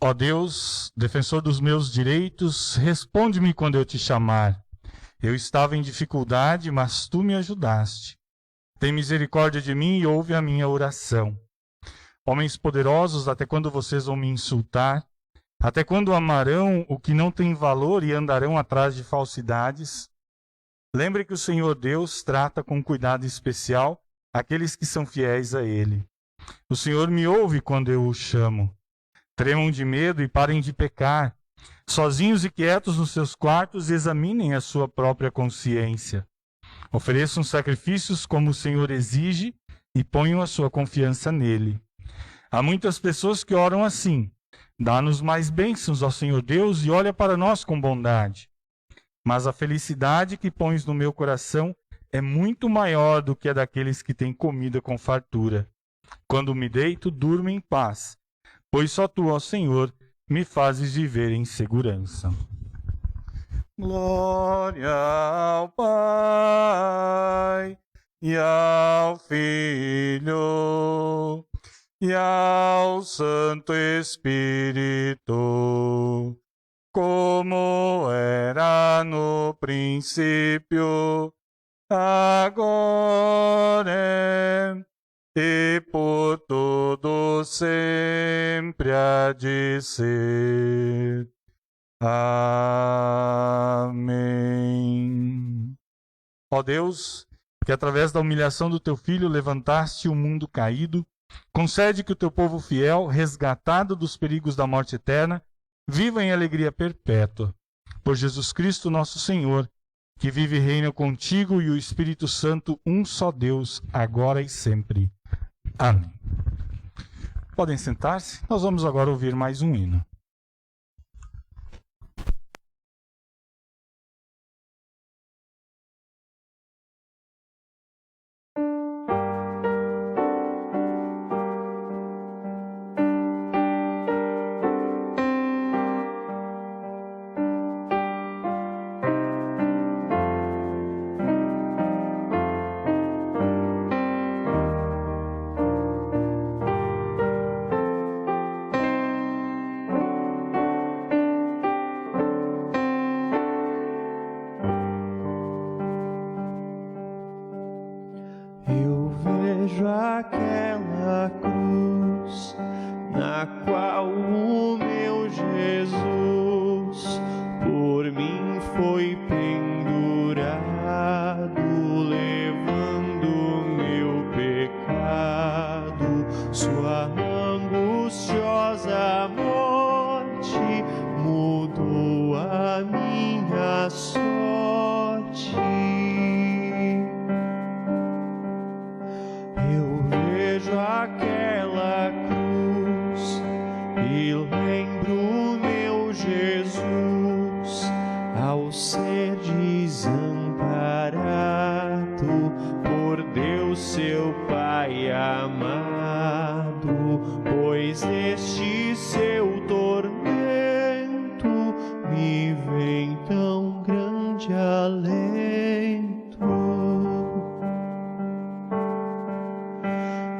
Ó Deus, defensor dos meus direitos, responde-me quando eu te chamar. Eu estava em dificuldade, mas tu me ajudaste. Tem misericórdia de mim e ouve a minha oração. Homens poderosos, até quando vocês vão me insultar? Até quando amarão o que não tem valor e andarão atrás de falsidades? Lembre que o Senhor Deus trata com cuidado especial aqueles que são fiéis a Ele. O Senhor me ouve quando eu o chamo. Tremam de medo e parem de pecar. Sozinhos e quietos nos seus quartos, examinem a sua própria consciência. Ofereçam sacrifícios como o Senhor exige e ponham a sua confiança nele. Há muitas pessoas que oram assim: dá-nos mais bênçãos, ó Senhor Deus, e olha para nós com bondade. Mas a felicidade que pões no meu coração é muito maior do que a daqueles que têm comida com fartura. Quando me deito, durmo em paz, pois só tu, ó Senhor, me fazes viver em segurança. Glória ao Pai e ao Filho e ao Santo Espírito, como era no princípio, agora e por todo sempre há de ser. Amém. Ó Deus, que através da humilhação do teu Filho levantaste o mundo caído, concede que o teu povo fiel, resgatado dos perigos da morte eterna, viva em alegria perpétua. Por Jesus Cristo nosso Senhor, que vive e reina contigo e o Espírito Santo, um só Deus, agora e sempre. Amém. Podem sentar-se, nós vamos agora ouvir mais um hino. Eu vejo aquela cruz na qual o meu Jesus por mim foi pendurado, levando meu pecado. Sua angustiosa morte mudou a minha sorte. Eu vejo aquela cruz e lembro meu Jesus ao ser desamparado por Deus seu Pai amado, pois este seu tormento me vem tão grande alento.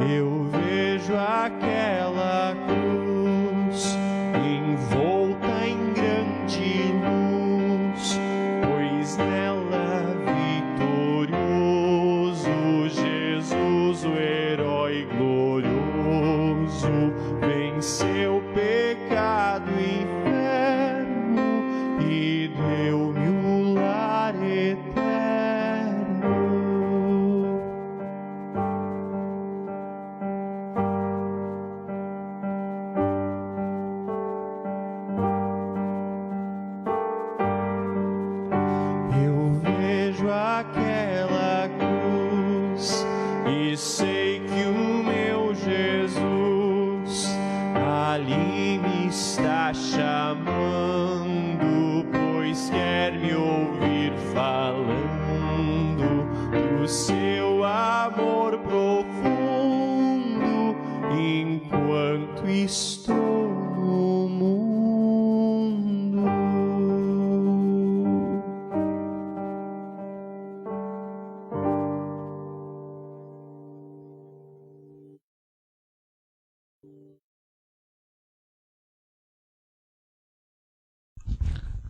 Eu vejo aquela cruz envolta em grande luz, pois nela vitorioso Jesus, o herói glorioso, venceu pecado e inferno e deu-me um lar eterno. Aquela cruz e sei que o meu Jesus ali me está chamando, pois quer me ouvir falando do seu amor profundo enquanto estou no mundo.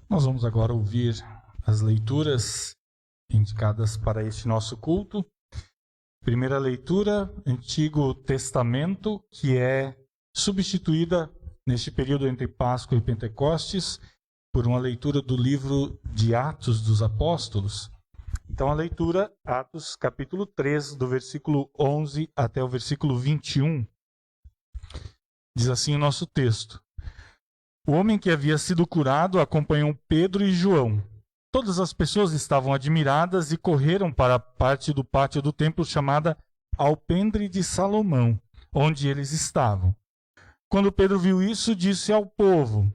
Nós vamos agora ouvir as leituras indicadas para este nosso culto. Primeira leitura, Antigo Testamento, que é substituída neste período entre Páscoa e Pentecostes por uma leitura do livro de Atos dos Apóstolos. Então a leitura, Atos capítulo 3, do versículo 11 até o versículo 21. Diz assim o nosso texto. O homem que havia sido curado acompanhou Pedro e João. Todas as pessoas estavam admiradas e correram para a parte do pátio do templo chamada Alpendre de Salomão, onde eles estavam. Quando Pedro viu isso, disse ao povo: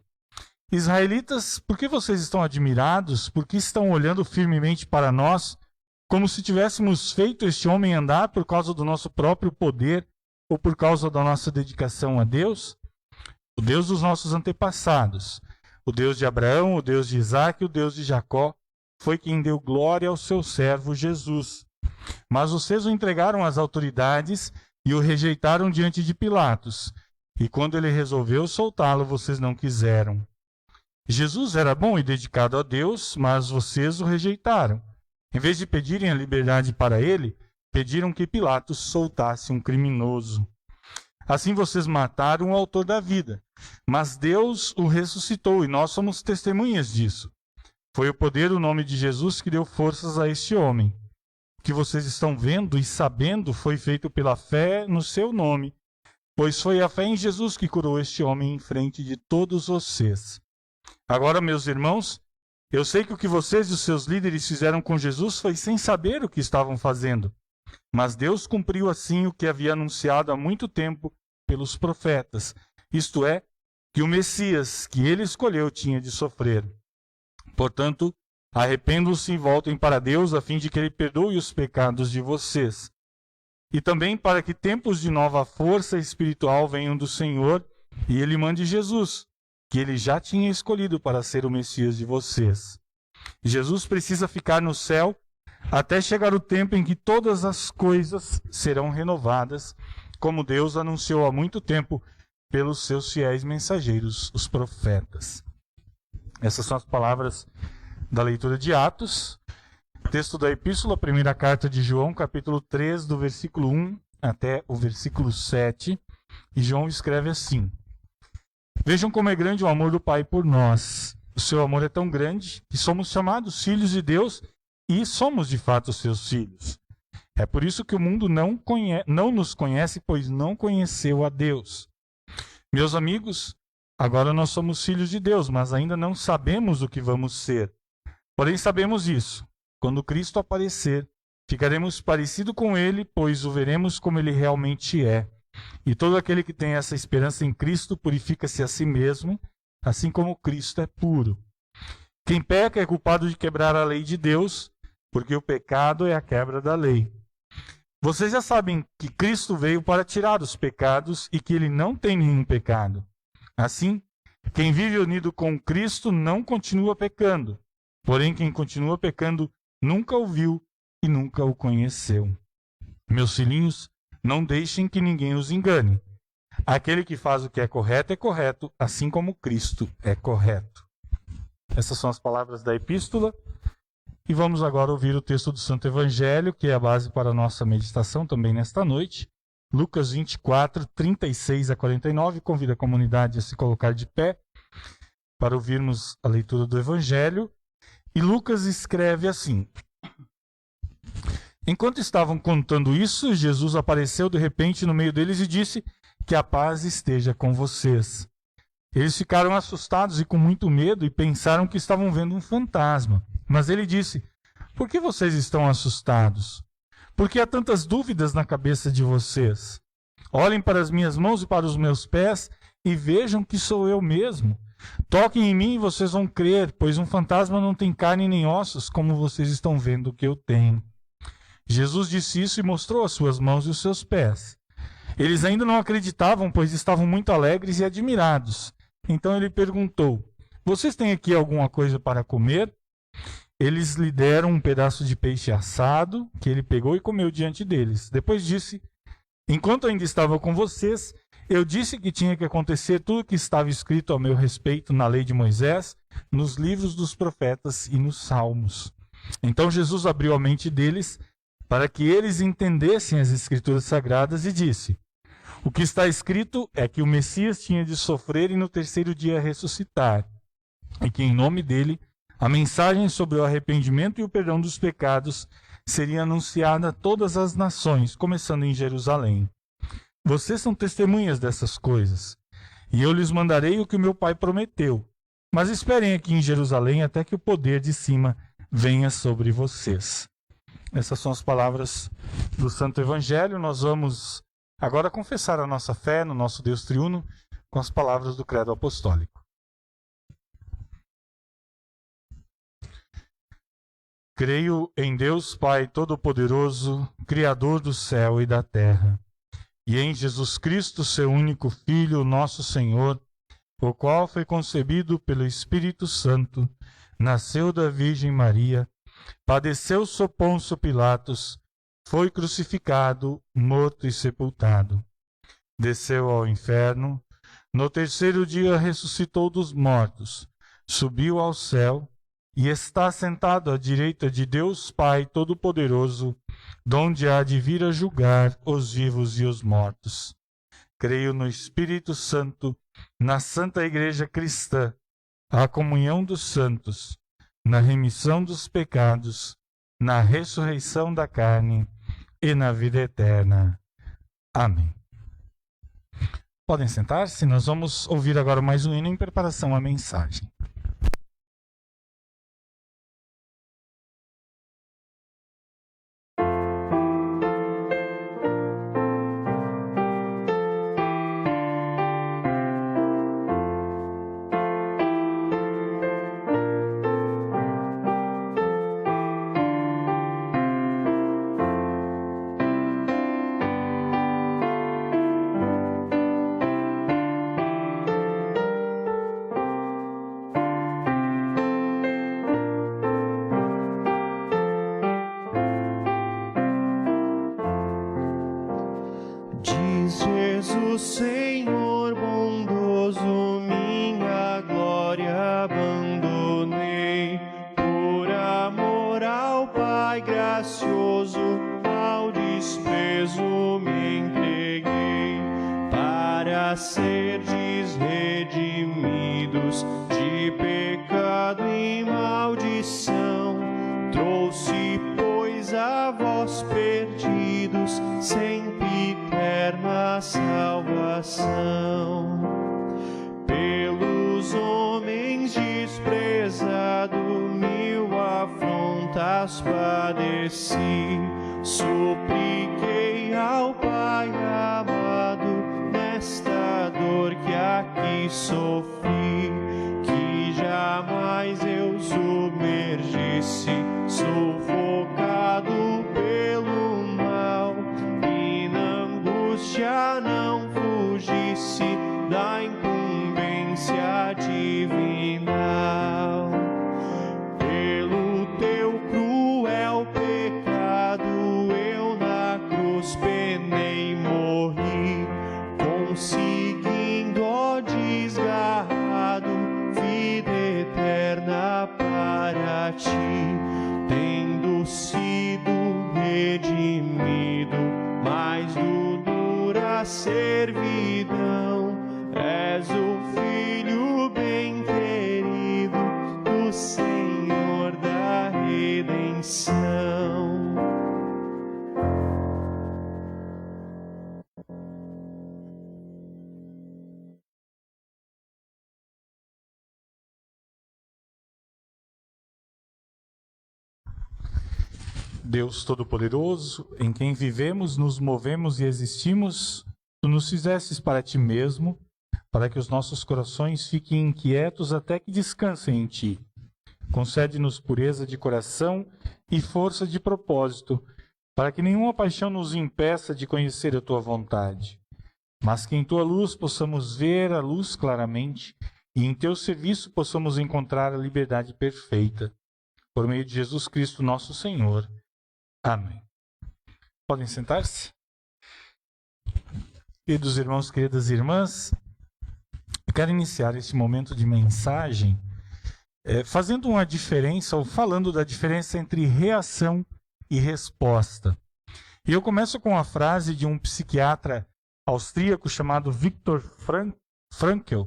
Israelitas, por que vocês estão admirados? Por que estão olhando firmemente para nós, como se tivéssemos feito este homem andar por causa do nosso próprio poder ou por causa da nossa dedicação a Deus? O Deus dos nossos antepassados, o Deus de Abraão, o Deus de Isaque e o Deus de Jacó, foi quem deu glória ao seu servo Jesus. Mas vocês o entregaram às autoridades e o rejeitaram diante de Pilatos. E quando ele resolveu soltá-lo, vocês não quiseram. Jesus era bom e dedicado a Deus, mas vocês o rejeitaram. Em vez de pedirem a liberdade para ele, pediram que Pilatos soltasse um criminoso. Assim vocês mataram o autor da vida, mas Deus o ressuscitou e nós somos testemunhas disso. Foi o poder do nome de Jesus que deu forças a este homem. O que vocês estão vendo e sabendo foi feito pela fé no seu nome, pois foi a fé em Jesus que curou este homem em frente de todos vocês. Agora, meus irmãos, eu sei que o que vocês e os seus líderes fizeram com Jesus foi sem saber o que estavam fazendo. Mas Deus cumpriu assim o que havia anunciado há muito tempo pelos profetas, isto é, que o Messias que ele escolheu tinha de sofrer. Portanto, arrependam-se e voltem para Deus, a fim de que ele perdoe os pecados de vocês. E também para que tempos de nova força espiritual venham do Senhor e ele mande Jesus, que ele já tinha escolhido para ser o Messias de vocês. Jesus precisa ficar no céu até chegar o tempo em que todas as coisas serão renovadas, como Deus anunciou há muito tempo pelos seus fiéis mensageiros, os profetas. Essas são as palavras da leitura de Atos. Texto da Epístola, primeira carta de João, capítulo 3, do versículo 1 até o versículo 7. E João escreve assim: Vejam como é grande o amor do Pai por nós. O seu amor é tão grande que somos chamados filhos de Deus e somos de fato seus filhos. É por isso que o mundo não nos conhece, pois não conheceu a Deus. Meus amigos, agora nós somos filhos de Deus, mas ainda não sabemos o que vamos ser. Porém sabemos isso. Quando Cristo aparecer, ficaremos parecidos com ele, pois o veremos como ele realmente é. E todo aquele que tem essa esperança em Cristo purifica-se a si mesmo, assim como Cristo é puro. Quem peca é culpado de quebrar a lei de Deus, porque o pecado é a quebra da lei. Vocês já sabem que Cristo veio para tirar os pecados e que ele não tem nenhum pecado. Assim, quem vive unido com Cristo não continua pecando. Porém, quem continua pecando nunca o viu e nunca o conheceu. Meus filhinhos, não deixem que ninguém os engane. Aquele que faz o que é correto, assim como Cristo é correto. Essas são as palavras da epístola. E vamos agora ouvir o texto do Santo Evangelho, que é a base para a nossa meditação também nesta noite. Lucas 24, 36 a 49. Convido a comunidade a se colocar de pé para ouvirmos a leitura do Evangelho. E Lucas escreve assim: Enquanto estavam contando isso, Jesus apareceu de repente no meio deles e disse: Que a paz esteja com vocês. Eles ficaram assustados e com muito medo e pensaram que estavam vendo um fantasma. Mas ele disse: Por que vocês estão assustados? Por que há tantas dúvidas na cabeça de vocês? Olhem para as minhas mãos e para os meus pés e vejam que sou eu mesmo. Toquem em mim e vocês vão crer, pois um fantasma não tem carne nem ossos, como vocês estão vendo que eu tenho. Jesus disse isso e mostrou as suas mãos e os seus pés. Eles ainda não acreditavam, pois estavam muito alegres e admirados. Então ele perguntou: Vocês têm aqui alguma coisa para comer? Eles lhe deram um pedaço de peixe assado, que ele pegou e comeu diante deles. Depois disse: Enquanto ainda estava com vocês, eu disse que tinha que acontecer tudo o que estava escrito ao meu respeito na lei de Moisés nos livros dos profetas e nos salmos. Então Jesus abriu a mente deles para que eles entendessem as Escrituras Sagradas e disse: o que está escrito é que o Messias tinha de sofrer e no terceiro dia ressuscitar, e que em nome dele a mensagem sobre o arrependimento e o perdão dos pecados seria anunciada a todas as nações, começando em Jerusalém. Vocês são testemunhas dessas coisas, e eu lhes mandarei o que o meu Pai prometeu. Mas esperem aqui em Jerusalém até que o poder de cima venha sobre vocês. Essas são as palavras do Santo Evangelho. Nós vamos agora confessar a nossa fé no nosso Deus triuno com as palavras do Credo Apostólico. Creio em Deus Pai Todo-Poderoso, Criador do céu e da terra, e em Jesus Cristo, seu único Filho, nosso Senhor, o qual foi concebido pelo Espírito Santo, nasceu da Virgem Maria, padeceu sob Pôncio Pilatos, foi crucificado, morto e sepultado. Desceu ao inferno, no terceiro dia ressuscitou dos mortos, subiu ao céu e está sentado à direita de Deus Pai Todo-Poderoso, donde há de vir a julgar os vivos e os mortos. Creio no Espírito Santo, na Santa Igreja Cristã, a comunhão dos santos, na remissão dos pecados, na ressurreição da carne e na vida eterna. Amém. Podem sentar-se, nós vamos ouvir agora mais um hino em preparação à mensagem. Senhor bondoso, minha glória abandonei, por amor ao Pai gracioso, ao desprezo me entreguei, para serdes redimidos de pecado e maldição. Trouxe, pois, a vós perdidos, sempre eterna salvação. Pelos homens desprezado, 1000 afrontas padeci, supliquei ao Pai amado, nesta dor que aqui sofri, que jamais eu submergisse, sufocado pelo mal, e na angústia não fugisse da incumbência divinal. Pelo teu cruel pecado eu na cruz penei e morri, conseguindo, ó desgarrado, vida eterna para ti, tendo sido redimido, mais do dura servidão. És o Filho bem querido do Senhor da redenção. Deus Todo-Poderoso, em quem vivemos, nos movemos e existimos, tu nos fizestes para ti mesmo, para que os nossos corações fiquem inquietos até que descansem em ti. Concede-nos pureza de coração e força de propósito, para que nenhuma paixão nos impeça de conhecer a tua vontade, mas que em tua luz possamos ver a luz claramente e em teu serviço possamos encontrar a liberdade perfeita. Por meio de Jesus Cristo, nosso Senhor. Amém. Podem sentar-se? Queridos irmãos, queridas irmãs, eu quero iniciar este momento de mensagem fazendo uma diferença, ou falando da diferença entre reação e resposta. E eu começo com a frase de um psiquiatra austríaco chamado Viktor Frankl.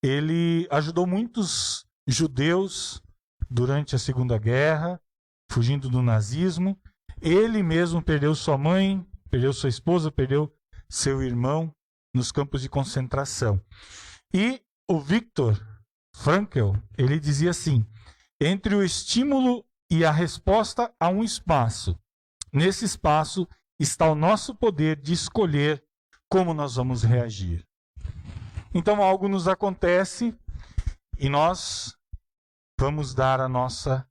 Ele ajudou muitos judeus durante a Segunda Guerra, fugindo do nazismo. Ele mesmo perdeu sua mãe, perdeu sua esposa, perdeu seu irmão nos campos de concentração. E o Viktor Frankl, ele dizia assim: entre o estímulo e a resposta há um espaço. Nesse espaço está o nosso poder de escolher como nós vamos reagir. Então algo nos acontece e nós vamos dar a nossa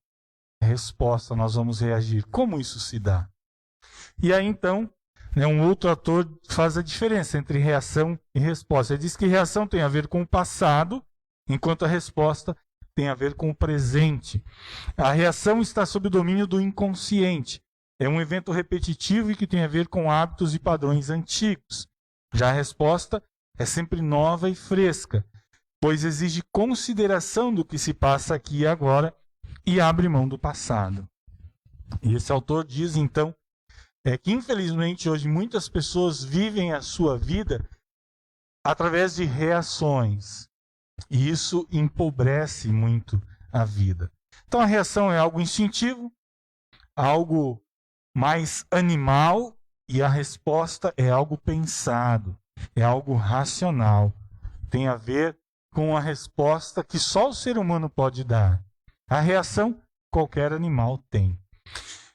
resposta, nós vamos reagir. Como isso se dá? E aí então, um outro autor faz a diferença entre reação e resposta. Ele diz que reação tem a ver com o passado, enquanto a resposta tem a ver com o presente. A reação está sob o domínio do inconsciente. É um evento repetitivo e que tem a ver com hábitos e padrões antigos. Já a resposta é sempre nova e fresca, pois exige consideração do que se passa aqui e agora e abre mão do passado. E esse autor diz, então, que infelizmente hoje muitas pessoas vivem a sua vida através de reações. E isso empobrece muito a vida. Então a reação é algo instintivo, algo mais animal, e a resposta é algo pensado, é algo racional. Tem a ver com a resposta que só o ser humano pode dar. A reação, qualquer animal tem.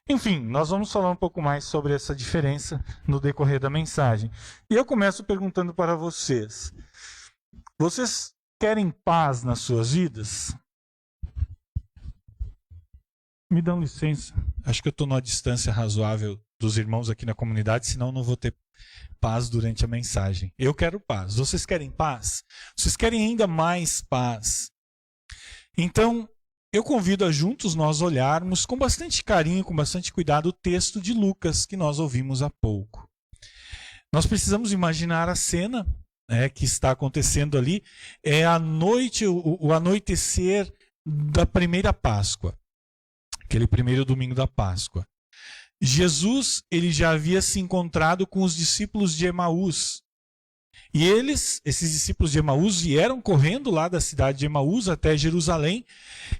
Enfim, nós vamos falar um pouco mais sobre essa diferença no decorrer da mensagem. E eu começo perguntando para vocês: vocês querem paz nas suas vidas? Me dão licença. Acho que eu estou numa distância razoável dos irmãos aqui na comunidade, senão não vou ter paz durante a mensagem. Eu quero paz. Vocês querem paz? Vocês querem ainda mais paz? Então, eu convido a juntos nós olharmos com bastante carinho, com bastante cuidado, o texto de Lucas que nós ouvimos há pouco. Nós precisamos imaginar a cena que está acontecendo ali. É a noite, o anoitecer da primeira Páscoa. Aquele primeiro domingo da Páscoa. Jesus, ele já havia se encontrado com os discípulos de Emaús. E esses discípulos de Emaús, vieram correndo lá da cidade de Emaús até Jerusalém,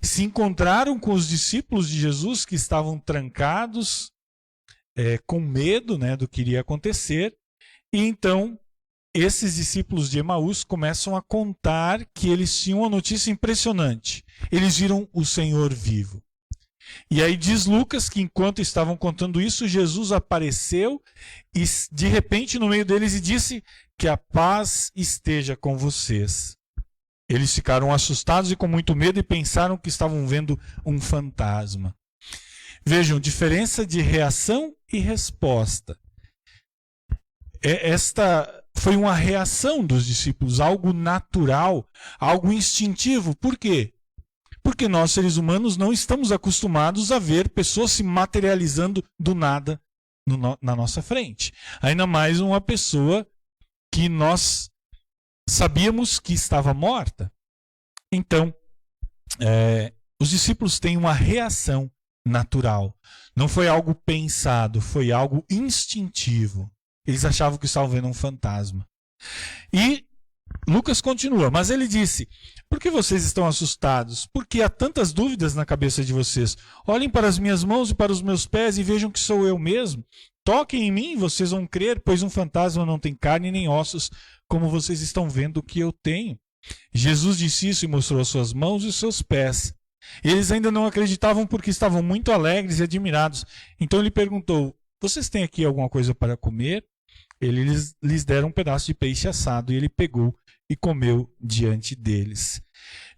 se encontraram com os discípulos de Jesus que estavam trancados, com medo, do que iria acontecer. E então, esses discípulos de Emaús começam a contar que eles tinham uma notícia impressionante. Eles viram o Senhor vivo. E aí diz Lucas que enquanto estavam contando isso, Jesus apareceu e de repente no meio deles e disse que a paz esteja com vocês. Eles ficaram assustados e com muito medo e pensaram que estavam vendo um fantasma. Vejam, diferença de reação e resposta. Esta foi uma reação dos discípulos, algo natural, algo instintivo. Por quê? Porque nós, seres humanos, não estamos acostumados a ver pessoas se materializando do nada na nossa frente. Ainda mais uma pessoa que nós sabíamos que estava morta. Então, os discípulos têm uma reação natural. Não foi algo pensado, foi algo instintivo. Eles achavam que estavam vendo um fantasma. E Lucas continua, mas ele disse: por que vocês estão assustados? Porque há tantas dúvidas na cabeça de vocês. Olhem para as minhas mãos e para os meus pés e vejam que sou eu mesmo. Toquem em mim e vocês vão crer, pois um fantasma não tem carne nem ossos, como vocês estão vendo que eu tenho. Jesus disse isso e mostrou as suas mãos e os seus pés. Eles ainda não acreditavam porque estavam muito alegres e admirados. Então ele perguntou: vocês têm aqui alguma coisa para comer? Eles lhes deram um pedaço de peixe assado e ele pegou e comeu diante deles.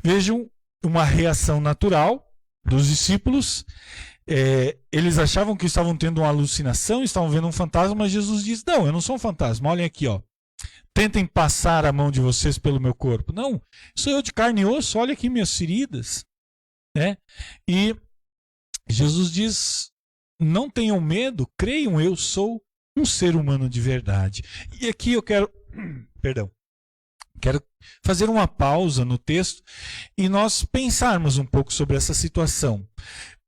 Vejam uma reação natural dos discípulos. Eles achavam que estavam tendo uma alucinação, estavam vendo um fantasma, mas Jesus diz: não, eu não sou um fantasma, olhem aqui, ó. Tentem passar a mão de vocês pelo meu corpo. Não, sou eu de carne e osso, olha aqui minhas feridas. E Jesus diz: não tenham medo, creiam, eu sou um ser humano de verdade. E aqui eu quero Quero fazer uma pausa no texto e nós pensarmos um pouco sobre essa situação.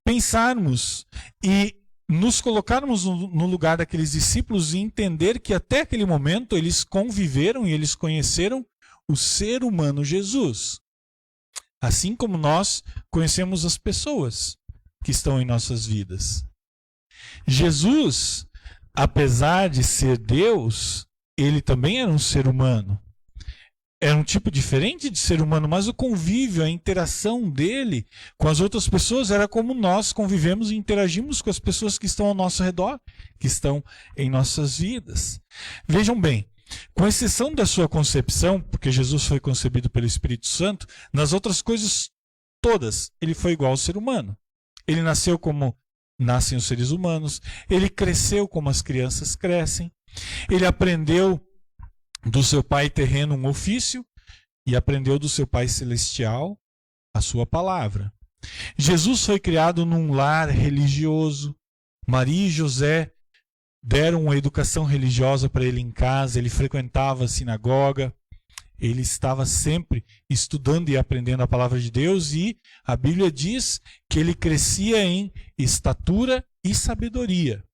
Pensarmos e nos colocarmos no lugar daqueles discípulos e entender que até aquele momento eles conviveram e eles conheceram o ser humano Jesus. Assim como nós conhecemos as pessoas que estão em nossas vidas. Jesus, apesar de ser Deus, ele também era um ser humano. Era um tipo diferente de ser humano, mas o convívio, a interação dele com as outras pessoas era como nós convivemos e interagimos com as pessoas que estão ao nosso redor, que estão em nossas vidas. Vejam bem, com exceção da sua concepção, porque Jesus foi concebido pelo Espírito Santo, nas outras coisas todas, ele foi igual ao ser humano. Ele nasceu como nascem os seres humanos, ele cresceu como as crianças crescem, ele aprendeu do seu pai terreno um ofício e aprendeu do seu pai celestial a sua palavra. Jesus foi criado num lar religioso. Maria e José deram uma educação religiosa para ele em casa, ele frequentava a sinagoga, ele estava sempre estudando e aprendendo a palavra de Deus e a Bíblia diz que ele crescia em estatura e sabedoria.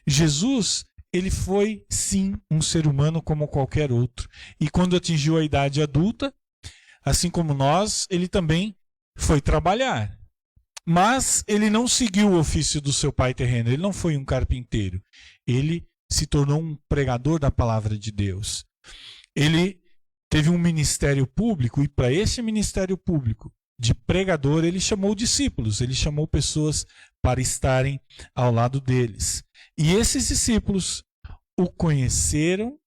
Jesus, ele foi, sim, um ser humano como qualquer outro. E quando atingiu a idade adulta, assim como nós, ele também foi trabalhar. Mas ele não seguiu o ofício do seu pai terreno, ele não foi um carpinteiro. Ele se tornou um pregador da palavra de Deus. Ele teve um ministério público e para esse ministério público de pregador, ele chamou discípulos, ele chamou pessoas para estarem ao lado deles. E esses discípulos o conheceram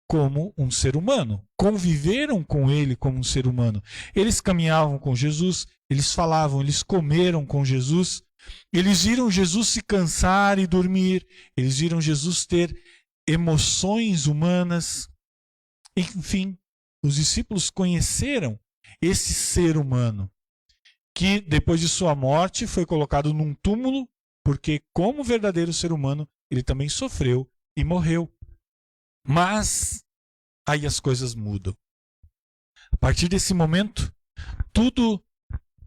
como um ser humano, conviveram com ele como um ser humano. Eles caminhavam com Jesus, eles falavam, eles comeram com Jesus, eles viram Jesus se cansar e dormir, eles viram Jesus ter emoções humanas. Enfim, os discípulos conheceram esse ser humano, que depois de sua morte foi colocado num túmulo, porque como verdadeiro ser humano, ele também sofreu e morreu. Mas aí as coisas mudam. A partir desse momento, tudo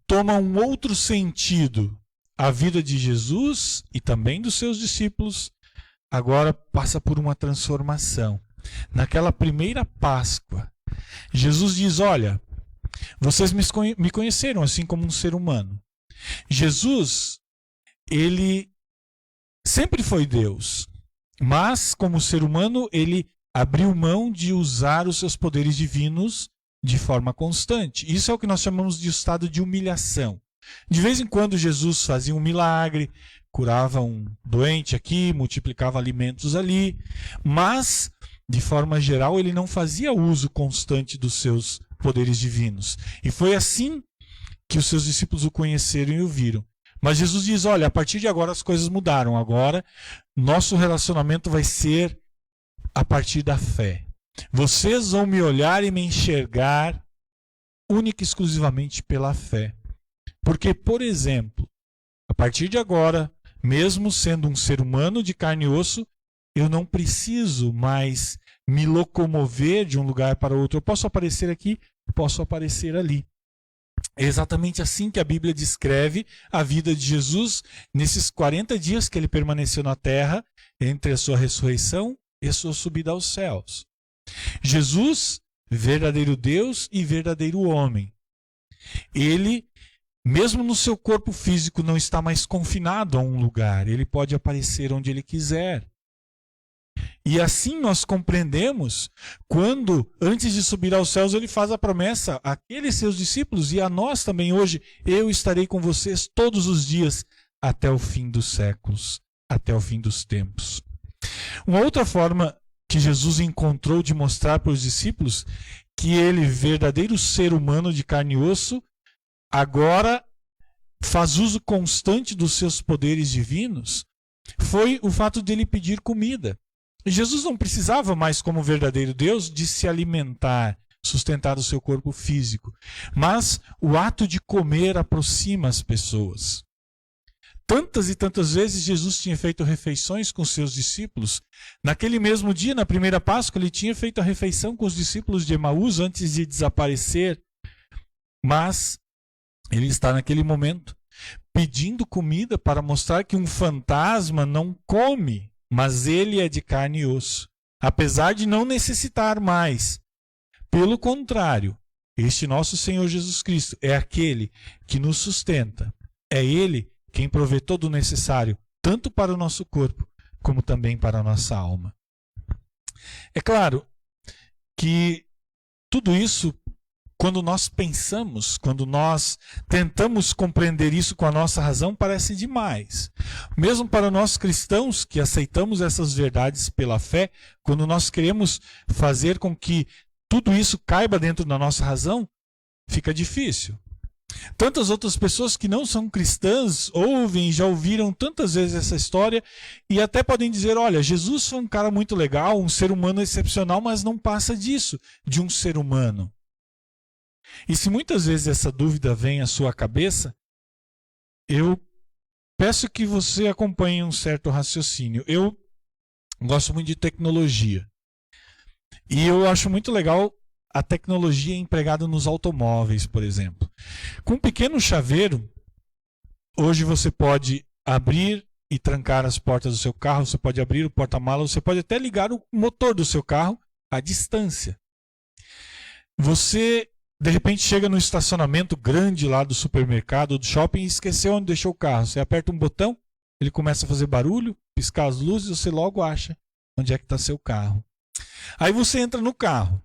toma um outro sentido. A vida de Jesus e também dos seus discípulos agora passa por uma transformação. Naquela primeira Páscoa, Jesus diz, olha, vocês me conheceram assim como um ser humano. Jesus, ele sempre foi Deus, mas como ser humano, ele abriu mão de usar os seus poderes divinos de forma constante. Isso é o que nós chamamos de estado de humilhação. De vez em quando Jesus fazia um milagre, curava um doente aqui, multiplicava alimentos ali, mas de forma geral ele não fazia uso constante dos seus poderes divinos. E foi assim que os seus discípulos o conheceram e o viram. Mas Jesus diz, olha, a partir de agora as coisas mudaram. Agora nosso relacionamento vai ser a partir da fé. Vocês vão me olhar e me enxergar única e exclusivamente pela fé. Porque, por exemplo, a partir de agora, mesmo sendo um ser humano de carne e osso, eu não preciso mais me locomover de um lugar para outro. Eu posso aparecer aqui, posso aparecer ali. É exatamente assim que a Bíblia descreve a vida de Jesus nesses 40 dias que ele permaneceu na terra, entre a sua ressurreição e a sua subida aos céus. Jesus, verdadeiro Deus e verdadeiro homem. Ele, mesmo no seu corpo físico, não está mais confinado a um lugar. Ele pode aparecer onde ele quiser. E assim nós compreendemos quando, antes de subir aos céus, ele faz a promessa àqueles seus discípulos e a nós também hoje: eu estarei com vocês todos os dias até o fim dos séculos, até o fim dos tempos. Uma outra forma que Jesus encontrou de mostrar para os discípulos que ele, verdadeiro ser humano de carne e osso, agora faz uso constante dos seus poderes divinos, foi o fato de ele pedir comida. Jesus não precisava mais, como verdadeiro Deus, de se alimentar, sustentar o seu corpo físico. Mas o ato de comer aproxima as pessoas. Tantas e tantas vezes Jesus tinha feito refeições com seus discípulos. Naquele mesmo dia, na primeira Páscoa, ele tinha feito a refeição com os discípulos de Emaús antes de desaparecer. Mas ele está naquele momento pedindo comida para mostrar que um fantasma não come, mas ele é de carne e osso, apesar de não necessitar mais. Pelo contrário, este nosso Senhor Jesus Cristo é aquele que nos sustenta. É Ele quem provê todo o necessário, tanto para o nosso corpo, como também para a nossa alma. É claro que tudo isso, quando nós pensamos, quando nós tentamos compreender isso com a nossa razão, parece demais. Mesmo para nós cristãos que aceitamos essas verdades pela fé, quando nós queremos fazer com que tudo isso caiba dentro da nossa razão, fica difícil. Tantas outras pessoas que não são cristãs ouvem e já ouviram tantas vezes essa história e até podem dizer, olha, Jesus foi um cara muito legal, um ser humano excepcional, mas não passa disso, de um ser humano. E se muitas vezes essa dúvida vem à sua cabeça, eu peço que você acompanhe um certo raciocínio. Eu gosto muito de tecnologia. E eu acho muito legal a tecnologia empregada nos automóveis, por exemplo. Com um pequeno chaveiro, hoje você pode abrir e trancar as portas do seu carro, você pode abrir o porta-malas, você pode até ligar o motor do seu carro à distância. Você, de repente, chega no estacionamento grande lá do supermercado ou do shopping e esqueceu onde deixou o carro. Você aperta um botão, ele começa a fazer barulho, piscar as luzes, você logo acha onde é que está seu carro. Aí você entra no carro.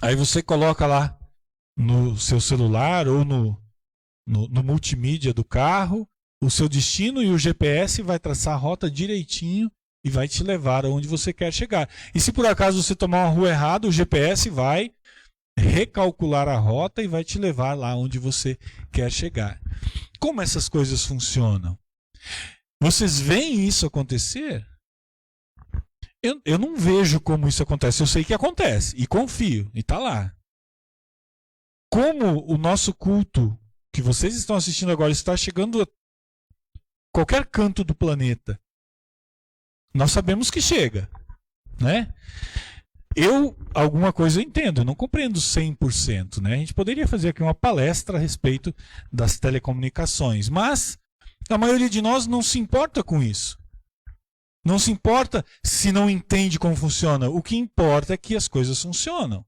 Aí você coloca lá no seu celular ou no multimídia do carro o seu destino e o GPS vai traçar a rota direitinho e vai te levar aonde você quer chegar. E se por acaso você tomar uma rua errada, o GPS vai recalcular a rota e vai te levar lá onde você quer chegar. Como essas coisas funcionam? Vocês veem isso acontecer? Eu não vejo como isso acontece, eu sei que acontece, e confio, e está lá. Como o nosso culto, que vocês estão assistindo agora, está chegando a qualquer canto do planeta, nós sabemos que chega, né? Alguma coisa eu entendo, eu não compreendo 100%, né? A gente poderia fazer aqui uma palestra a respeito das telecomunicações, mas a maioria de nós não se importa com isso. Não se importa se não entende como funciona. O que importa é que as coisas funcionam.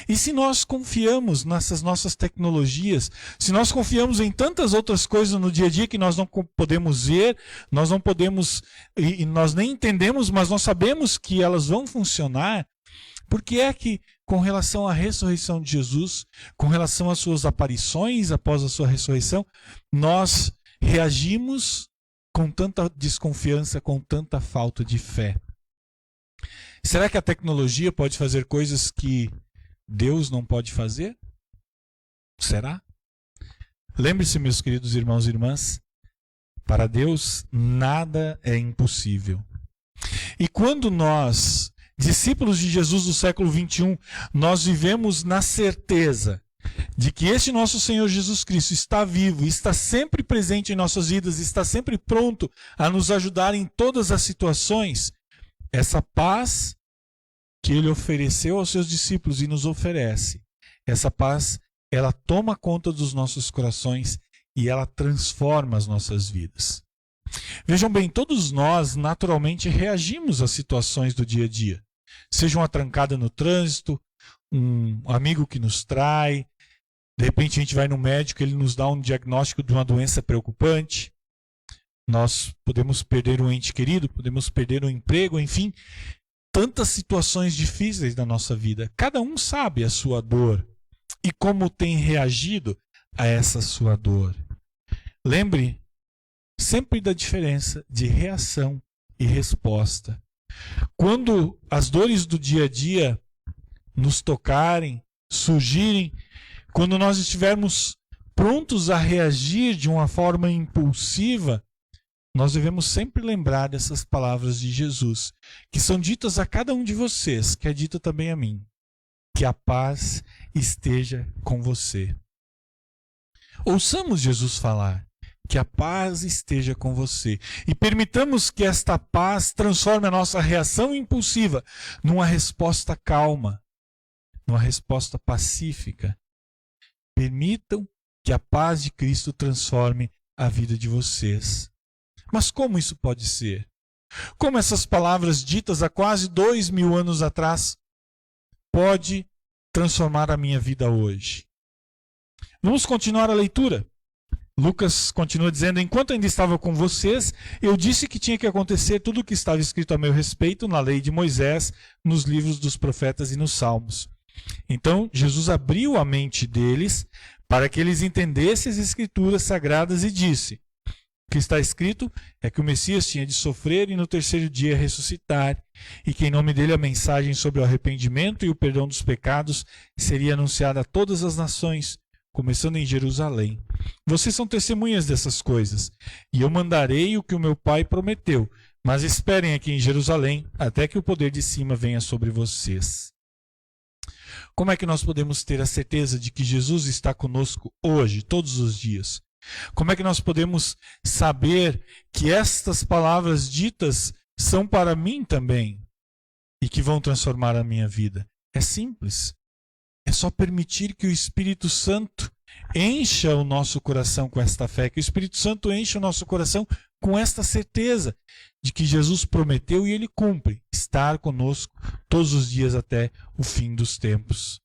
E se nós confiamos nessas nossas tecnologias, se nós confiamos em tantas outras coisas no dia a dia que nós não podemos ver, nós não podemos, e nós nem entendemos, mas nós sabemos que elas vão funcionar, por que é que, com relação à ressurreição de Jesus, com relação às suas aparições após a sua ressurreição, nós reagimos com tanta desconfiança, com tanta falta de fé? Será que a tecnologia pode fazer coisas que Deus não pode fazer? Será? Lembre-se, meus queridos irmãos e irmãs, para Deus nada é impossível. E quando nós, discípulos de Jesus do século XXI, nós vivemos na certeza de que este nosso Senhor Jesus Cristo está vivo, está sempre presente em nossas vidas, está sempre pronto a nos ajudar em todas as situações, essa paz que Ele ofereceu aos seus discípulos e nos oferece, essa paz, ela toma conta dos nossos corações e ela transforma as nossas vidas. Vejam bem, todos nós naturalmente reagimos às situações do dia a dia, seja uma trancada no trânsito, um amigo que nos trai, de repente a gente vai no médico, ele nos dá um diagnóstico de uma doença preocupante, nós podemos perder um ente querido, podemos perder um emprego, enfim, tantas situações difíceis da nossa vida. Cada um sabe a sua dor e como tem reagido a essa sua dor. Lembre sempre da diferença de reação e resposta. Quando as dores do dia a dia nos tocarem, surgirem, quando nós estivermos prontos a reagir de uma forma impulsiva, nós devemos sempre lembrar dessas palavras de Jesus, que são ditas a cada um de vocês, que é dita também a mim. Que a paz esteja com você. Ouçamos Jesus falar, que a paz esteja com você. E permitamos que esta paz transforme a nossa reação impulsiva numa resposta calma, numa resposta pacífica. Permitam que a paz de Cristo transforme a vida de vocês. Mas como isso pode ser? Como essas palavras ditas há quase 2000 anos atrás pode transformar a minha vida hoje? Vamos continuar a leitura. Lucas continua dizendo: enquanto ainda estava com vocês, eu disse que tinha que acontecer tudo o que estava escrito a meu respeito na lei de Moisés, nos livros dos profetas e nos salmos. Então Jesus abriu a mente deles para que eles entendessem as escrituras sagradas e disse: o que está escrito é que o Messias tinha de sofrer e no terceiro dia ressuscitar, e que em nome dele a mensagem sobre o arrependimento e o perdão dos pecados seria anunciada a todas as nações, começando em Jerusalém. Vocês são testemunhas dessas coisas, e eu mandarei o que o meu Pai prometeu, mas esperem aqui em Jerusalém até que o poder de cima venha sobre vocês. Como é que nós podemos ter a certeza de que Jesus está conosco hoje, todos os dias? Como é que nós podemos saber que estas palavras ditas são para mim também e que vão transformar a minha vida? É simples. É só permitir que o Espírito Santo encha o nosso coração com esta fé, que o Espírito Santo encha o nosso coração com esta certeza de que Jesus prometeu e Ele cumpre estar conosco todos os dias até o fim dos tempos.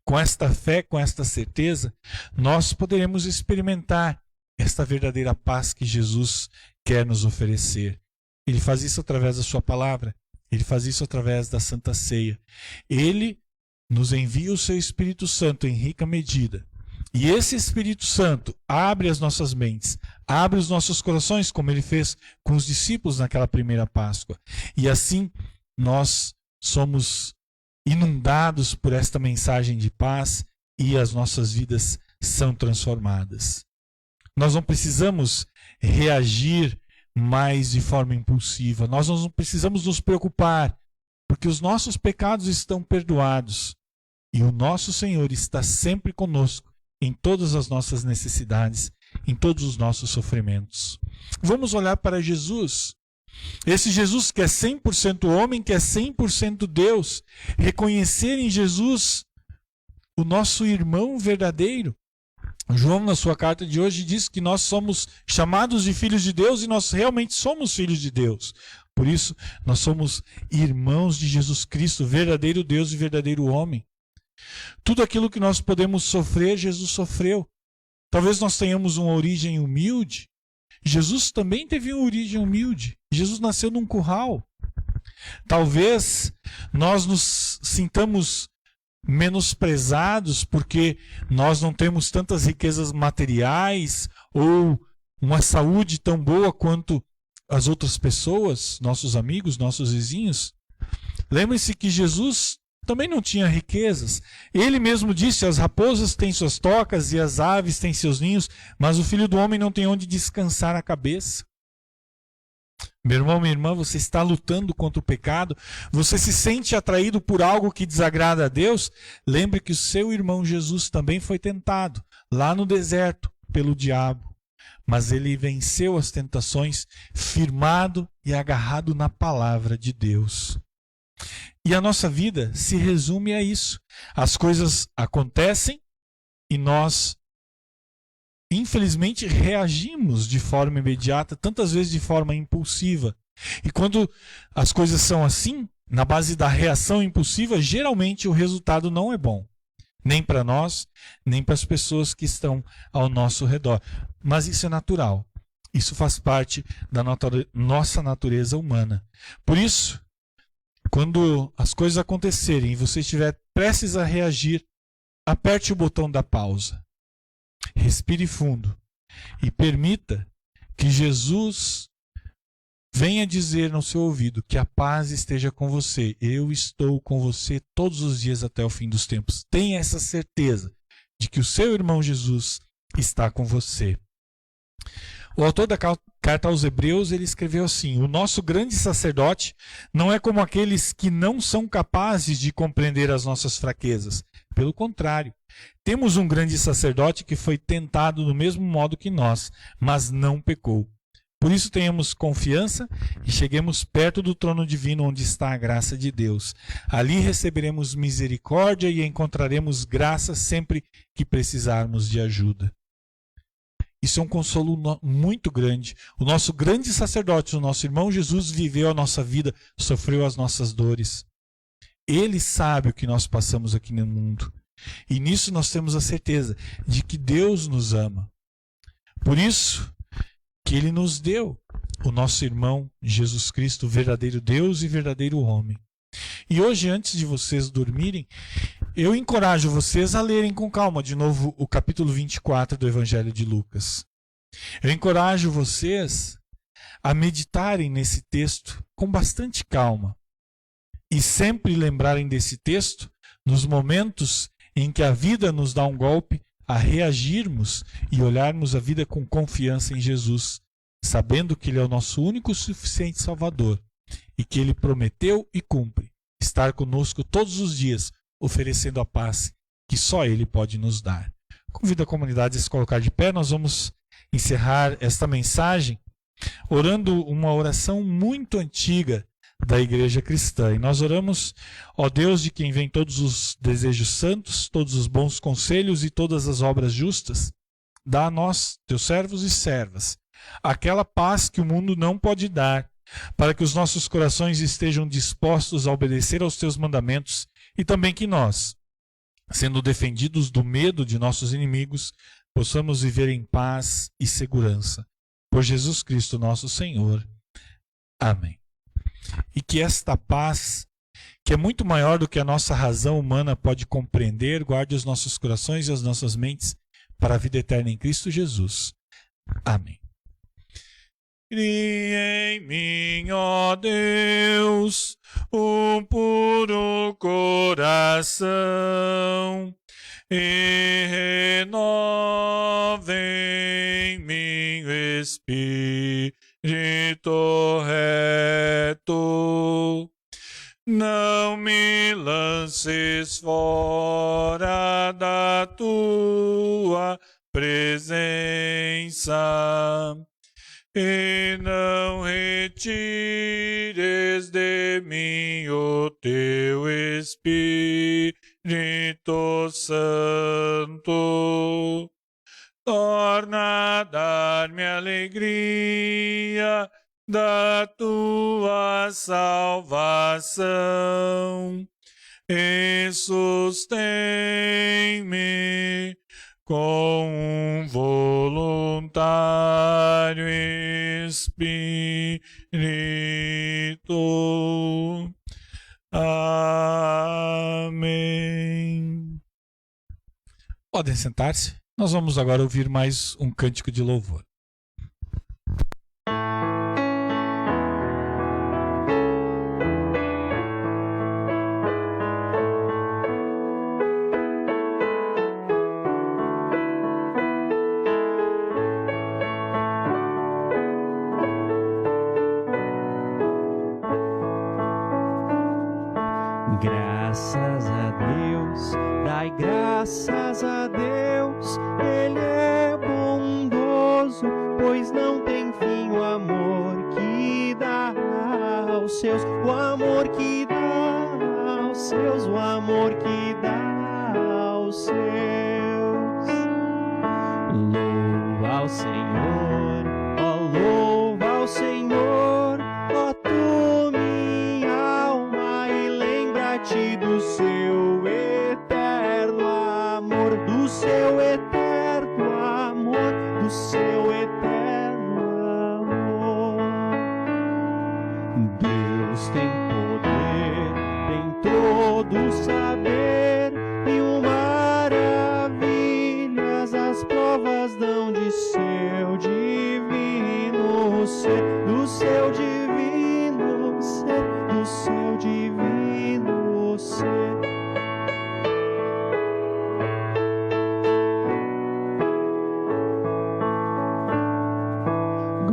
Com esta fé, com esta certeza, nós poderemos experimentar esta verdadeira paz que Jesus quer nos oferecer. Ele faz isso através da sua palavra, Ele faz isso através da Santa Ceia. Ele nos envia o seu Espírito Santo em rica medida. E esse Espírito Santo abre as nossas mentes, abre os nossos corações, como Ele fez com os discípulos naquela primeira Páscoa. E assim nós somos inundados por esta mensagem de paz e as nossas vidas são transformadas. Nós não precisamos reagir mais de forma impulsiva. Nós não precisamos nos preocupar, porque os nossos pecados estão perdoados e o nosso Senhor está sempre conosco em todas as nossas necessidades, em todos os nossos sofrimentos. Vamos olhar para Jesus. Esse Jesus que é 100% homem, que é 100% Deus. Reconhecer em Jesus o nosso irmão verdadeiro. João, na sua carta de hoje, diz que nós somos chamados de filhos de Deus e nós realmente somos filhos de Deus. Por isso, nós somos irmãos de Jesus Cristo, verdadeiro Deus e verdadeiro homem. Tudo aquilo que nós podemos sofrer, Jesus sofreu. Talvez nós tenhamos uma origem humilde. Jesus também teve uma origem humilde. Jesus nasceu num curral. Talvez nós nos sintamos menosprezados porque nós não temos tantas riquezas materiais ou uma saúde tão boa quanto as outras pessoas, nossos amigos, nossos vizinhos. Lembre-se que Jesus também não tinha riquezas. Ele mesmo disse: as raposas têm suas tocas e as aves têm seus ninhos, mas o Filho do Homem não tem onde descansar a cabeça. Meu irmão, minha irmã, você está lutando contra o pecado? Você se sente atraído por algo que desagrada a Deus? Lembre que o seu irmão Jesus também foi tentado lá no deserto pelo diabo, mas ele venceu as tentações firmado e agarrado na palavra de Deus. E a nossa vida se resume a isso. As coisas acontecem e nós, infelizmente, reagimos de forma imediata, tantas vezes de forma impulsiva. E quando as coisas são assim, na base da reação impulsiva, geralmente o resultado não é bom. Nem para nós, nem para as pessoas que estão ao nosso redor. Mas isso é natural. Isso faz parte da nossa natureza humana. Por isso, quando as coisas acontecerem e você estiver prestes a reagir, aperte o botão da pausa. Respire fundo e permita que Jesus venha dizer no seu ouvido que a paz esteja com você. Eu estou com você todos os dias até o fim dos tempos. Tenha essa certeza de que o seu irmão Jesus está com você. O autor da carta aos Hebreus, ele escreveu assim: o nosso grande sacerdote não é como aqueles que não são capazes de compreender as nossas fraquezas. Pelo contrário, temos um grande sacerdote que foi tentado do mesmo modo que nós, mas não pecou. Por isso tenhamos confiança e cheguemos perto do trono divino onde está a graça de Deus. Ali receberemos misericórdia e encontraremos graça sempre que precisarmos de ajuda. Isso é um consolo muito grande. O nosso grande sacerdote, o nosso irmão Jesus, viveu a nossa vida, sofreu as nossas dores. Ele sabe o que nós passamos aqui no mundo. E nisso nós temos a certeza de que Deus nos ama. Por isso que Ele nos deu o nosso irmão Jesus Cristo, verdadeiro Deus e verdadeiro homem. E hoje, antes de vocês dormirem, eu encorajo vocês a lerem com calma de novo o capítulo 24 do Evangelho de Lucas. Eu encorajo vocês a meditarem nesse texto com bastante calma e sempre lembrarem desse texto nos momentos em que a vida nos dá um golpe, a reagirmos e olharmos a vida com confiança em Jesus, sabendo que Ele é o nosso único e suficiente Salvador e que Ele prometeu e cumpre estar conosco todos os dias, oferecendo a paz que só Ele pode nos dar. Convido a comunidade a se colocar de pé. Nós vamos encerrar esta mensagem orando uma oração muito antiga da igreja cristã. E nós oramos: ó Deus, de quem vem todos os desejos santos, todos os bons conselhos e todas as obras justas, dá a nós, teus servos e servas, aquela paz que o mundo não pode dar, para que os nossos corações estejam dispostos a obedecer aos teus mandamentos e também que nós, sendo defendidos do medo de nossos inimigos, possamos viver em paz e segurança. Por Jesus Cristo, nosso Senhor. Amém. E que esta paz, que é muito maior do que a nossa razão humana pode compreender, guarde os nossos corações e as nossas mentes para a vida eterna em Cristo Jesus. Amém. Cria em mim, ó Deus, um puro coração e renova em mim o espírito reto. Não me lances fora da tua presença e não retires de mim o teu Espírito Santo. Torna a dar-me alegria da tua salvação e sustém-me com um voluntário espírito. Amém. Podem sentar-se. Nós vamos agora ouvir mais um cântico de louvor. Graças a Deus, dai graças a Deus, Ele é bondoso, pois não tem fim o amor que dá aos seus, o amor que dá aos seus, o amor que dá aos seus. Louva ao Senhor, ó louva ao Senhor, ó tu minha alma, e lembra-te do seu eterno amor, do seu eterno amor, do seu eterno amor. Deus tem poder, tem todo saber, mil maravilhas as provas dão de seu divino ser, do seu divino ser, do seu divino ser.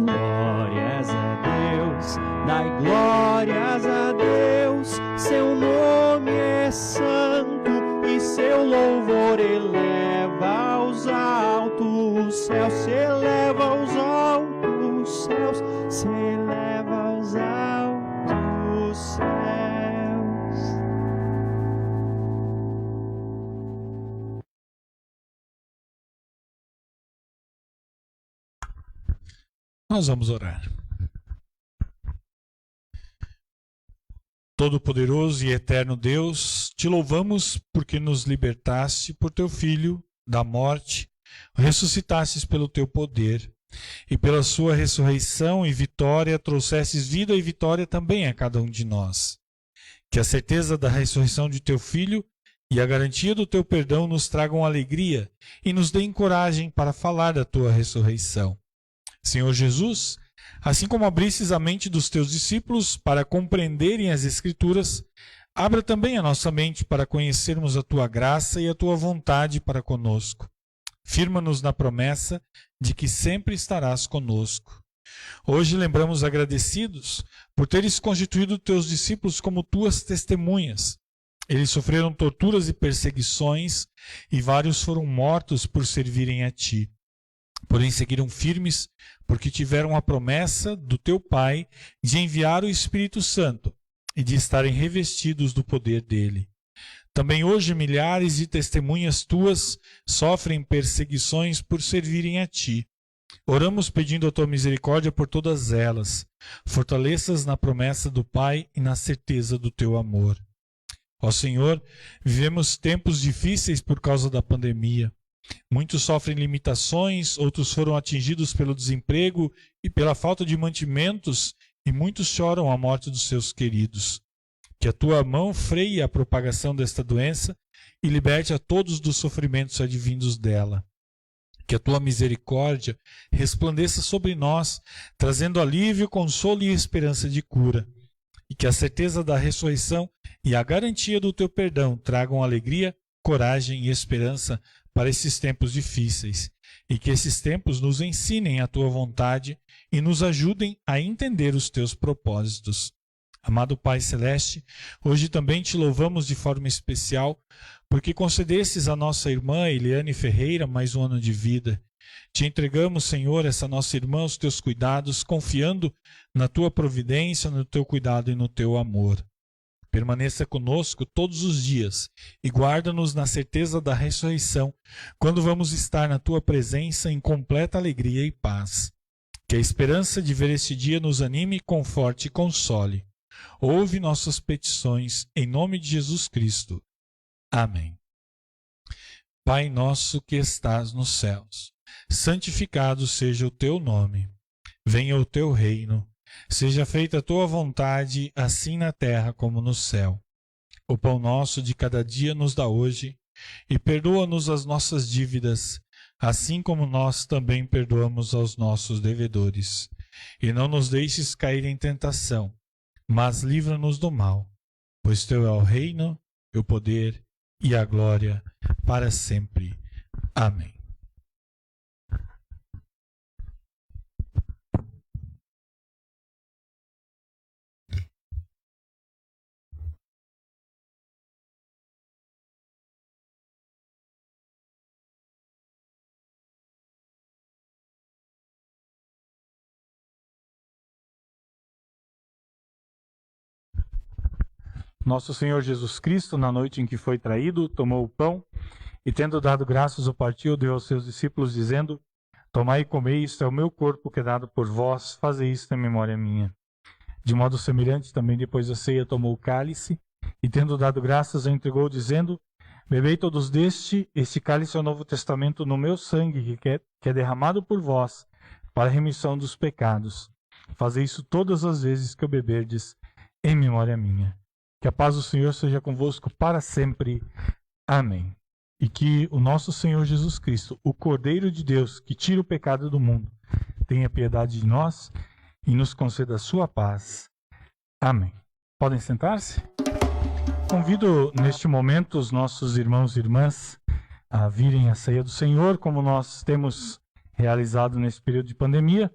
Glórias a Deus, dai glórias a Deus, seu nome é santo e seu Nós vamos orar. Todo-Poderoso e eterno Deus, te louvamos porque nos libertaste por teu Filho da morte, ressuscitastes pelo teu poder, e pela sua ressurreição e vitória trouxestes vida e vitória também a cada um de nós. Que a certeza da ressurreição de teu Filho e a garantia do teu perdão nos tragam alegria e nos deem coragem para falar da tua ressurreição. Senhor Jesus, assim como abristes a mente dos teus discípulos para compreenderem as Escrituras, abra também a nossa mente para conhecermos a tua graça e a tua vontade para conosco. Firma-nos na promessa de que sempre estarás conosco. Hoje lembramos agradecidos por teres constituído teus discípulos como tuas testemunhas. Eles sofreram torturas e perseguições, e vários foram mortos por servirem a ti. Porém seguiram firmes, porque tiveram a promessa do teu Pai de enviar o Espírito Santo e de estarem revestidos do poder dele. Também hoje milhares de testemunhas tuas sofrem perseguições por servirem a ti. Oramos pedindo a tua misericórdia por todas elas. Fortaleças na promessa do Pai e na certeza do teu amor. Ó Senhor, vivemos tempos difíceis por causa da pandemia. Muitos sofrem limitações, outros foram atingidos pelo desemprego e pela falta de mantimentos, e muitos choram a morte dos seus queridos. Que a tua mão freie a propagação desta doença e liberte a todos dos sofrimentos advindos dela. Que a tua misericórdia resplandeça sobre nós, trazendo alívio, consolo e esperança de cura. E que a certeza da ressurreição e a garantia do teu perdão tragam alegria, coragem e esperança para esses tempos difíceis, e que esses tempos nos ensinem a tua vontade e nos ajudem a entender os teus propósitos. Amado Pai Celeste, hoje também te louvamos de forma especial, porque concedesses à nossa irmã Eliane Ferreira mais um ano de vida. Te entregamos, Senhor, essa nossa irmã aos teus cuidados, confiando na tua providência, no teu cuidado e no teu amor. Permaneça conosco todos os dias e guarda-nos na certeza da ressurreição, quando vamos estar na tua presença em completa alegria e paz. Que a esperança de ver este dia nos anime, conforte e console. Ouve nossas petições, em nome de Jesus Cristo. Amém. Pai nosso que estás nos céus, santificado seja o teu nome. Venha o teu reino. Seja feita a tua vontade, assim na terra como no céu. O pão nosso de cada dia nos dá hoje, e perdoa-nos as nossas dívidas, assim como nós também perdoamos aos nossos devedores. E não nos deixes cair em tentação, mas livra-nos do mal, pois teu é o reino, o poder e a glória para sempre. Amém. Nosso Senhor Jesus Cristo, na noite em que foi traído, tomou o pão e, tendo dado graças, o partiu, deu aos seus discípulos, dizendo: Tomai e comei, isto é o meu corpo que é dado por vós, fazei isto em memória minha. De modo semelhante, também depois da ceia, tomou o cálice e, tendo dado graças, o entregou, dizendo: Bebei todos deste, este cálice é o novo testamento no meu sangue, que é derramado por vós, para a remissão dos pecados. Fazei isso todas as vezes que o beberdes, em memória minha. Que a paz do Senhor seja convosco para sempre. Amém. E que o nosso Senhor Jesus Cristo, o Cordeiro de Deus, que tira o pecado do mundo, tenha piedade de nós e nos conceda a sua paz. Amém. Podem sentar-se? Convido neste momento os nossos irmãos e irmãs a virem à ceia do Senhor, como nós temos realizado nesse período de pandemia.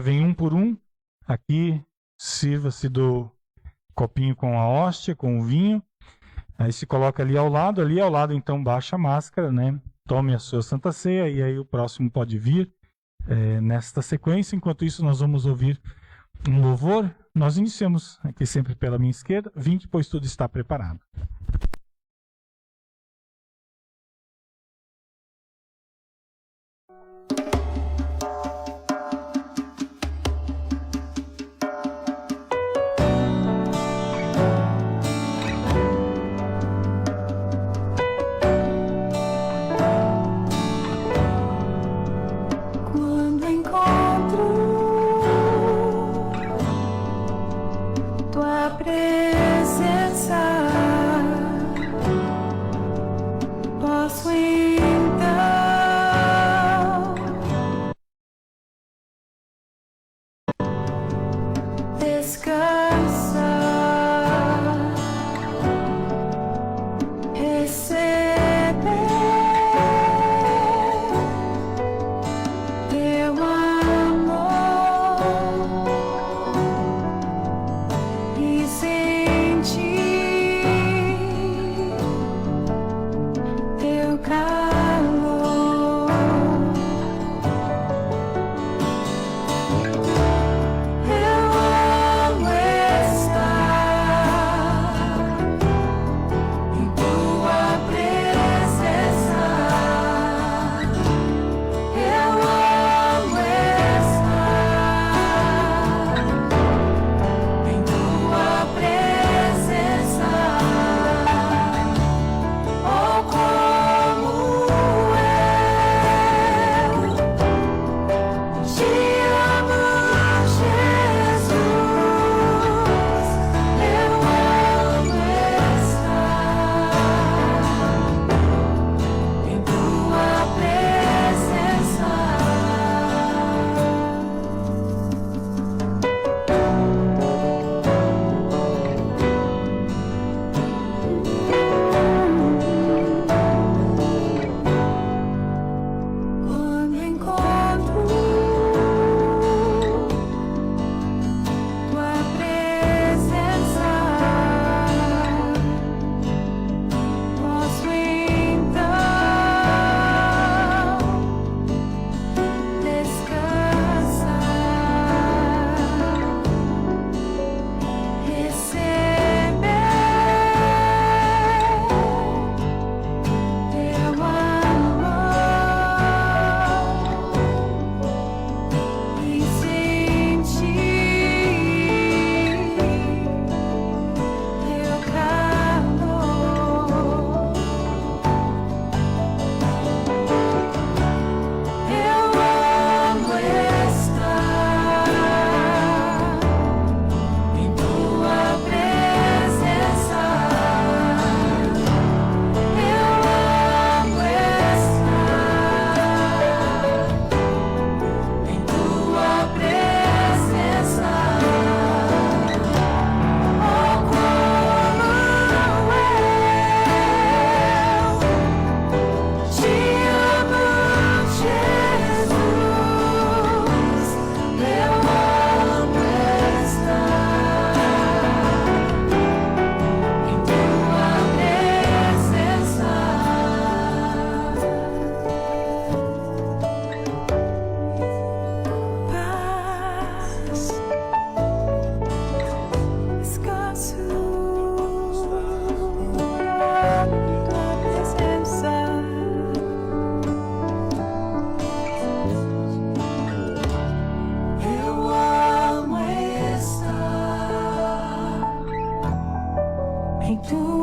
Vem um por um. Aqui, sirva-se do copinho com a hóstia, com o vinho. Aí se coloca ali ao lado então baixa a máscara, Tome a sua Santa Ceia e aí o próximo pode vir nesta sequência. Enquanto isso, nós vamos ouvir um louvor. Nós iniciamos aqui sempre pela minha esquerda. Vinde, pois tudo está preparado.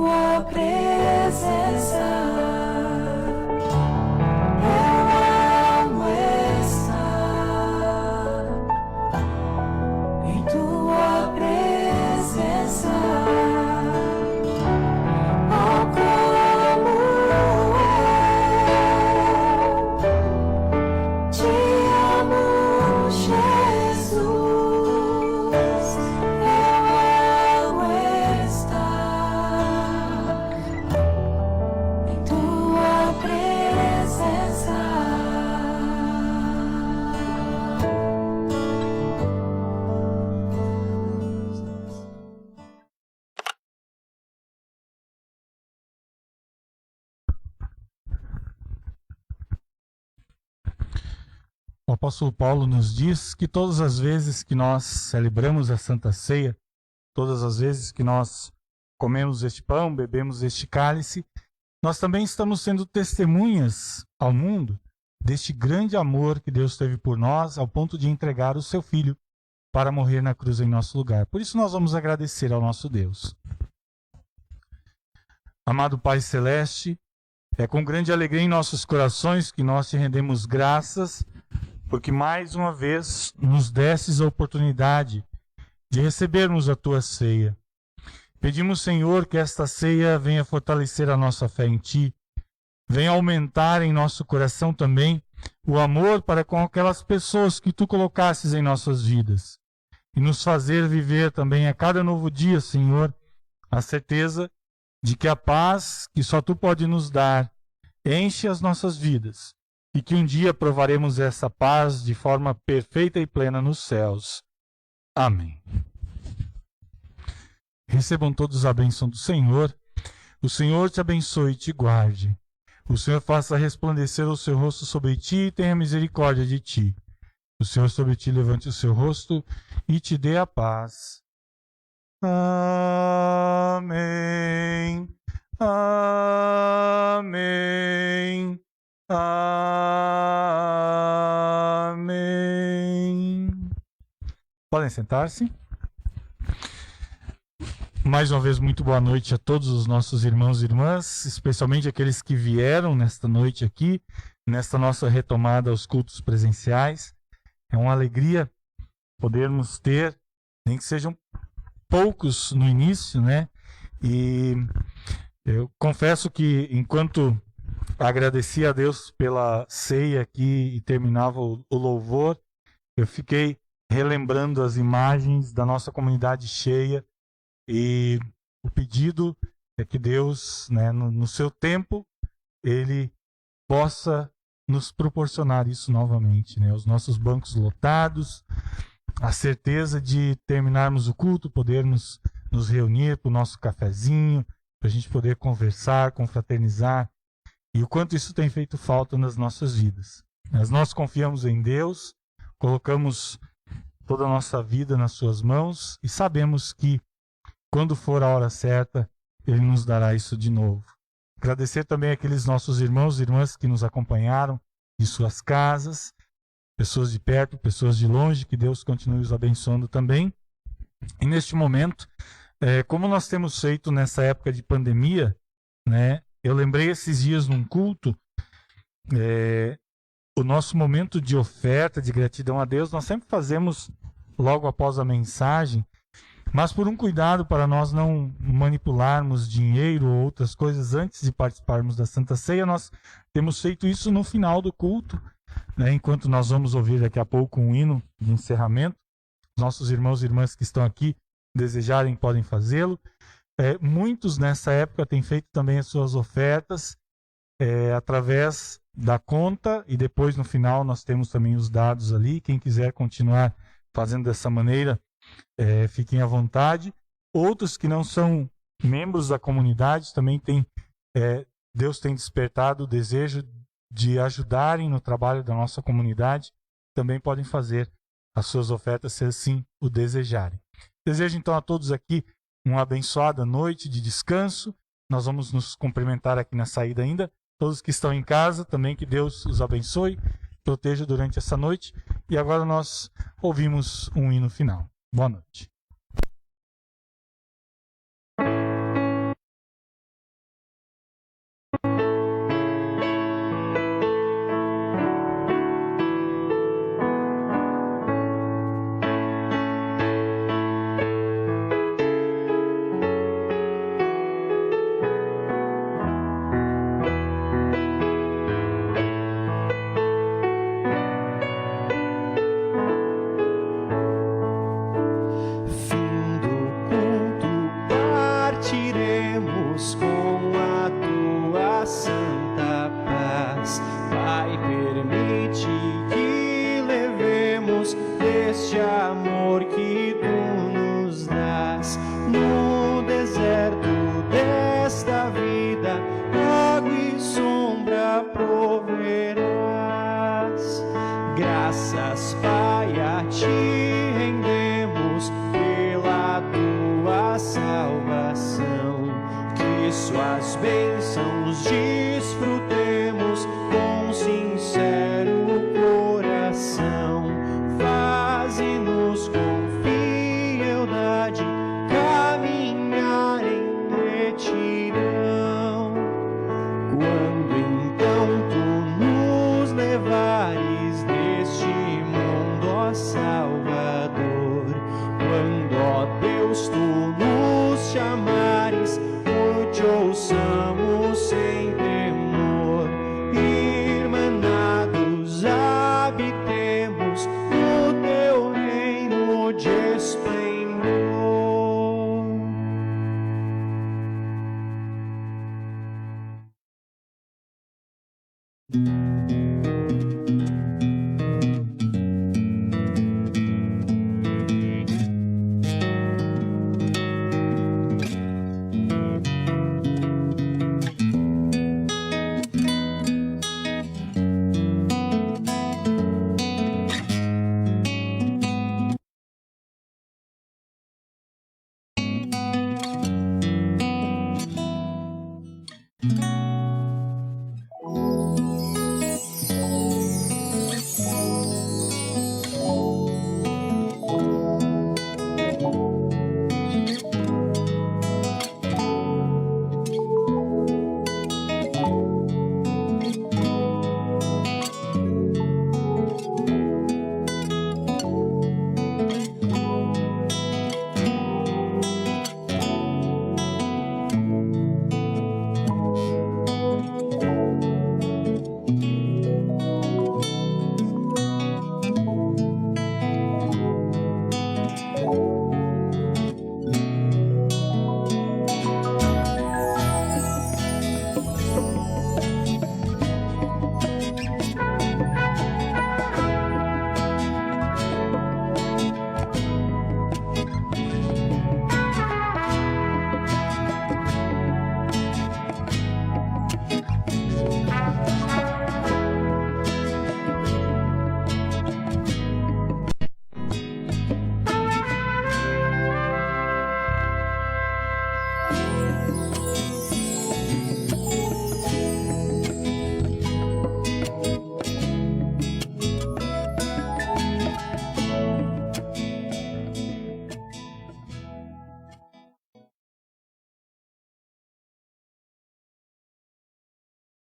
tua presença. Eu amo estar em tua presença. Oh, como eu te amo, Jesus. Eu amo estar em tua presença. O apóstolo Paulo nos diz que todas as vezes que nós celebramos a Santa Ceia, todas as vezes que nós comemos este pão, bebemos este cálice, nós também estamos sendo testemunhas ao mundo deste grande amor que Deus teve por nós, ao ponto de entregar o seu Filho para morrer na cruz em nosso lugar. Por isso nós vamos agradecer ao nosso Deus. Amado Pai Celeste, é com grande alegria em nossos corações que nós te rendemos graças, porque mais uma vez nos desses a oportunidade de recebermos a tua ceia. Pedimos, Senhor, que esta ceia venha fortalecer a nossa fé em ti, venha aumentar em nosso coração também o amor para com aquelas pessoas que tu colocasses em nossas vidas, e nos fazer viver também a cada novo dia, Senhor, a certeza de que a paz que só tu pode nos dar enche as nossas vidas, e que um dia provaremos essa paz de forma perfeita e plena nos céus. Amém. Recebam todos a bênção do Senhor. O Senhor te abençoe e te guarde. O Senhor faça resplandecer o seu rosto sobre ti e tenha misericórdia de ti. O Senhor sobre ti levante o seu rosto e te dê a paz. Amém. Amém. Amém. Podem sentar-se. Mais uma vez, muito boa noite a todos os nossos irmãos e irmãs, especialmente aqueles que vieram nesta noite aqui, nesta nossa retomada aos cultos presenciais. É uma alegria podermos ter, nem que sejam poucos no início, né? E eu confesso que enquanto agradecia a Deus pela ceia aqui e terminava o louvor, eu fiquei relembrando as imagens da nossa comunidade cheia, e o pedido é que Deus, né, no seu tempo, Ele possa nos proporcionar isso novamente, né? Os nossos bancos lotados, a certeza de terminarmos o culto, podermos nos reunir para o nosso cafezinho, para a gente poder conversar, confraternizar, e o quanto isso tem feito falta nas nossas vidas. Mas nós confiamos em Deus, colocamos toda a nossa vida nas suas mãos e sabemos que quando for a hora certa, Ele nos dará isso de novo. Agradecer também àqueles nossos irmãos e irmãs que nos acompanharam de suas casas, pessoas de perto, pessoas de longe, que Deus continue os abençoando também. E neste momento, como nós temos feito nessa época de pandemia, né, eu lembrei esses dias num culto, o nosso momento de oferta, de gratidão a Deus, nós sempre fazemos logo após a mensagem, mas por um cuidado para nós não manipularmos dinheiro ou outras coisas antes de participarmos da Santa Ceia, nós temos feito isso no final do culto, né, enquanto nós vamos ouvir daqui a pouco um hino de encerramento. Nossos irmãos e irmãs que estão aqui desejarem podem fazê-lo. Muitos nessa época têm feito também as suas ofertas através da conta, e depois no final nós temos também os dados ali. Quem quiser continuar fazendo dessa maneira, fiquem à vontade. Outros que não são membros da comunidade também Deus tem despertado o desejo de ajudarem no trabalho da nossa comunidade, também podem fazer as suas ofertas se assim o desejarem. Desejo então a todos aqui uma abençoada noite de descanso. Nós vamos nos cumprimentar aqui na saída ainda. Todos que estão em casa também, que Deus os abençoe, proteja durante essa noite. E agora nós ouvimos um hino final. Boa noite. vida, água e sombra proverás. Graças, Pai, a ti rendemos pela tua salvação, que suas bênçãos desfrutemos com sincero coração. Faze-nos com fialdade caminhar em retidão. Quando então tu nos levares deste mundo, ó Salvador, quando, ó Deus, tu nos chamares, te ouçamos sempre